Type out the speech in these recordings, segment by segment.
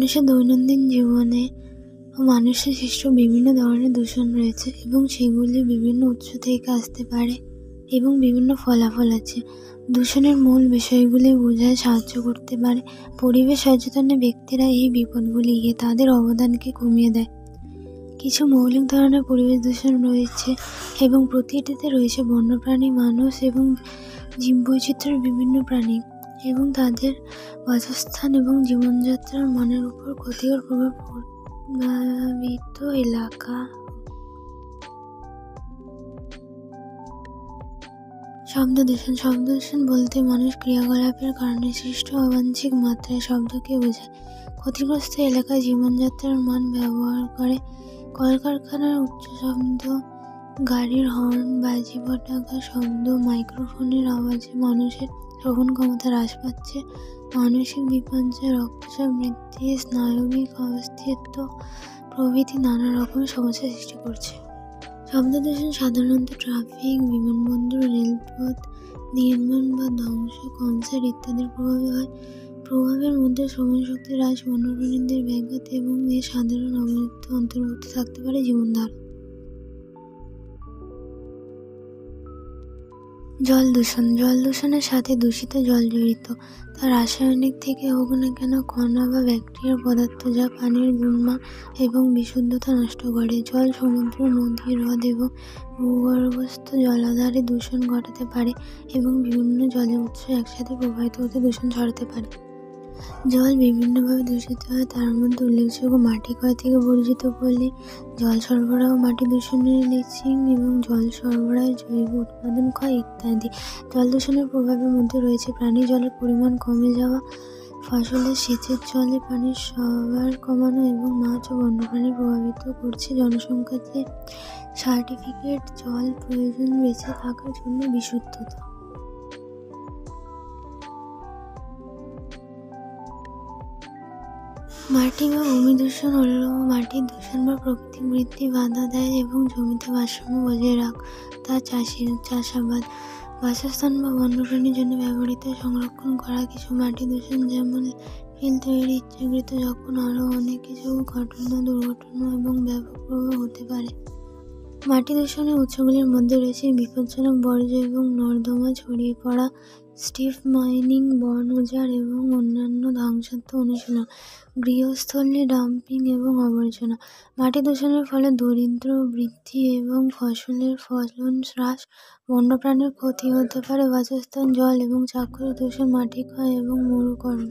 মানুষের দৈনন্দিন জীবনে মানুষের সৃষ্ট বিভিন্ন ধরনের দূষণ রয়েছে এবং সেগুলি বিভিন্ন উৎস থেকে আসতে পারে এবং বিভিন্ন ফলাফল আছে। দূষণের মূল বিষয়গুলি বোঝায় সাহায্য করতে পারে। পরিবেশ সচেতন ব্যক্তিরা এই বিপদগুলিকে তাদের অবদানকে কমিয়ে দেয়। কিছু মৌলিক ধরনের পরিবেশ দূষণ রয়েছে এবং প্রতিটিতে রয়েছে বন্যপ্রাণী, মানুষ এবং জীববৈচিত্র্যের বিভিন্ন প্রাণী এবং তাদের বাসস্থান এবং জীবনযাত্রার মানের উপর ক্ষতিকর প্রভাব প্রভাবিত এলাকা। শব্দ দূষণ বলতে মানুষ ক্রিয়াকলাপের কারণে সৃষ্ট অবাঞ্ছিত মাত্রায় শব্দকে বোঝায়। ক্ষতিগ্রস্ত এলাকায় জীবনযাত্রার মান ব্যবহার করে। কলকারখানার উচ্চ শব্দ, গাড়ির হর্ন, বাজি পটাকা শব্দ, মাইক্রোফোনের আওয়াজে মানুষের শ্রবণ ক্ষমতা হ্রাস পাচ্ছে। মানসিক বিপর্যয়, রক্তচাপ বৃদ্ধি, স্নায়বিক অস্থিরতা প্রভৃতি নানা রকমের সমস্যা সৃষ্টি করছে। শব্দ দূষণ সাধারণত ট্রাফিক, বিমানবন্দর, রেলপথ নির্মাণ বা ধ্বংস, কনসার্ট ইত্যাদির প্রভাবে হয়। প্রভাবের মধ্যে শ্রবণ শক্তি হ্রাস, বন্যপ্রাণীদের ব্যাঘাত এবং এর সাধারণ অবনতি অন্তর্ভুক্ত থাকতে পারে। জীবনধারা। জল দূষণের সাথে দূষিত জল জড়িত। তা রাসায়নিক থেকে হোক না কেন, কণা বা ব্যাকটেরিয়ার পদার্থ যা পানির গুণমান এবং বিশুদ্ধতা নষ্ট করে। জল সমুদ্র, নদী, হ্রদ এবং ভূগর্ভস্থ জলাধারে দূষণ ঘটাতে পারে এবং বিভিন্ন জলের উৎস একসাথে প্রবাহিত হতে দূষণ ছড়াতে পারে। জল বিভিন্নভাবে দূষিত হয়, তার মধ্যে উল্লেখযোগ্য মাটি ক্ষয় থেকে বর্জিত পলি, জল সরবরাহ, মাটি দূষণের লিচিং এবং জল সরবরাহের জৈব উৎপাদন ক্ষয় ইত্যাদি। জল দূষণের প্রভাবের মধ্যে রয়েছে প্রাণী জলের পরিমাণ কমে যাওয়া, ফসলের সেচের জলে পানির সরবরাহ কমানো এবং মাছ ও বন্যপ্রাণী প্রভাবিত করছে। জনসংখ্যাতে সার্টিফিকেট জল প্রয়োজন বেঁচে থাকার জন্য বিশুদ্ধতা। মাটি বা ভূমি দূষণ হল মাটির দূষণ বা প্রকৃতিক বৃদ্ধি বাধা দেয় এবং জমিতে ভারসাম্য বজায় রাখ। তা চাষাবাদ, বাসস্থান বা বন্যপ্রাণীর জন্য ব্যবহৃত সংরক্ষণ করা। কিছু মাটি দূষণ যেমন ফিল তৈরি, ইচ্ছাকৃত যখন আরও অনেক কিছু ঘটনা, দুর্ঘটনা এবং ব্যাপক প্রভাব হতে পারে। মাটি দূষণের উৎসগুলির মধ্যে রয়েছে বিপজ্জনক বর্জ্য এবং নর্দমা ছড়িয়ে পড়া, স্টিপ মাইনিং, বন উজাড় এবং অন্যান্য ধ্বংসাত্মক অনুশীলন, গৃহস্থলী ডাম্পিং এবং আবর্জনা। মাটি দূষণের ফলে দরিদ্র বৃদ্ধি এবং ফসলের ফলন হ্রাস, বন্যপ্রাণীর ক্ষতি হতে পারে। বাসস্থান, জল এবং চাক্ষুষ দূষণ, মাটি ক্ষয় এবং মরুকরণ।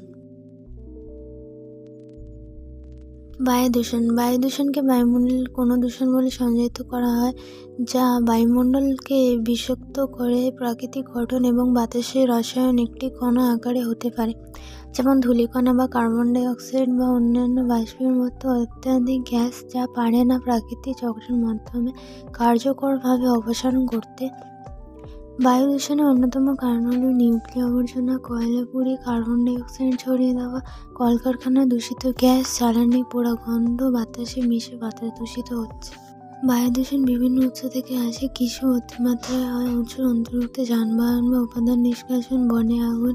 বায়ু দূষণকে বায়ুমণ্ডলের কোনো দূষণ বলে সংজ্ঞায়িত করা হয় যা বায়ুমণ্ডলকে বিষাক্ত করে। প্রাকৃতিক গঠন এবং বাতাসের রসায়ন একটি কণা আকারে হতে পারে, যেমন ধূলিকণা বা কার্বন ডাই অক্সাইড বা অন্যান্য বাষ্পের মতো অত্যাধিক গ্যাস যা পারে না প্রাকৃতিক চক্রের মাধ্যমে কার্যকরভাবে অপসারণ করতে। বায়ু দূষণের অন্যতম কারণ হল নিউক্লিয় আবর্জনা, কয়লা পুড়ি, কার্বন ডাই অক্সাইড ছড়িয়ে দেওয়া, কলকারখানার দূষিত গ্যাস, জ্বালানি পোড়া গন্ধ বাতাসে মিশে বাতাস দূষিত হচ্ছে। বায়ু দূষণ বিভিন্ন উৎস থেকে আসে। কিছু অতিমাত্রায় হয়। উৎস অন্তর্ভুক্ত যানবাহন বা উপাদান নিষ্কাশন, বনে আগুন,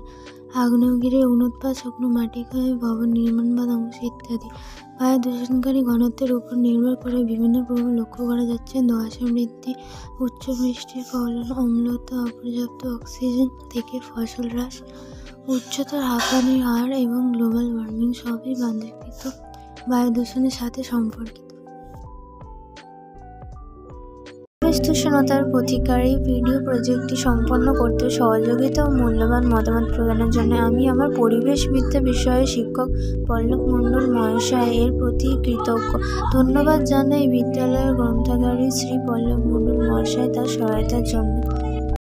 আগ্নেয়গিরির অনুৎপাত, শুকনো মাটি ক্ষয়, ভবন নির্মাণ বা ধ্বংস ইত্যাদি। বায়ু দূষণকারী ঘনত্বের উপর নির্ভর করে বিভিন্ন প্রভাব লক্ষ্য করা যাচ্ছে। ধোঁয়াশা বৃদ্ধি, উচ্চ বৃষ্টির ফলন, অম্লতা, অপর্যাপ্ত অক্সিজেন থেকে ফসল হ্রাস, উচ্চতর হাঁপানির হার এবং গ্লোবাল ওয়ার্মিং সবই বাধাকৃত বায়ু দূষণের সাথে সম্পর্কিত। পরিবেশ দূষণতার প্রতিকারী ভিডিও প্রজেক্টটি সম্পন্ন করতে সহযোগিতা ও মূল্যবান মতামত প্রদানের জন্য আমি আমার পরিবেশবিদ্যা বিষয়ে শিক্ষক পল্লব মণ্ডল মহাশয় এর প্রতি কৃতজ্ঞ। ধন্যবাদ জানাই বিদ্যালয়ের গ্রন্থাগারিক শ্রী পল্লব মণ্ডল মহাশয় তার সহায়তার জন্য।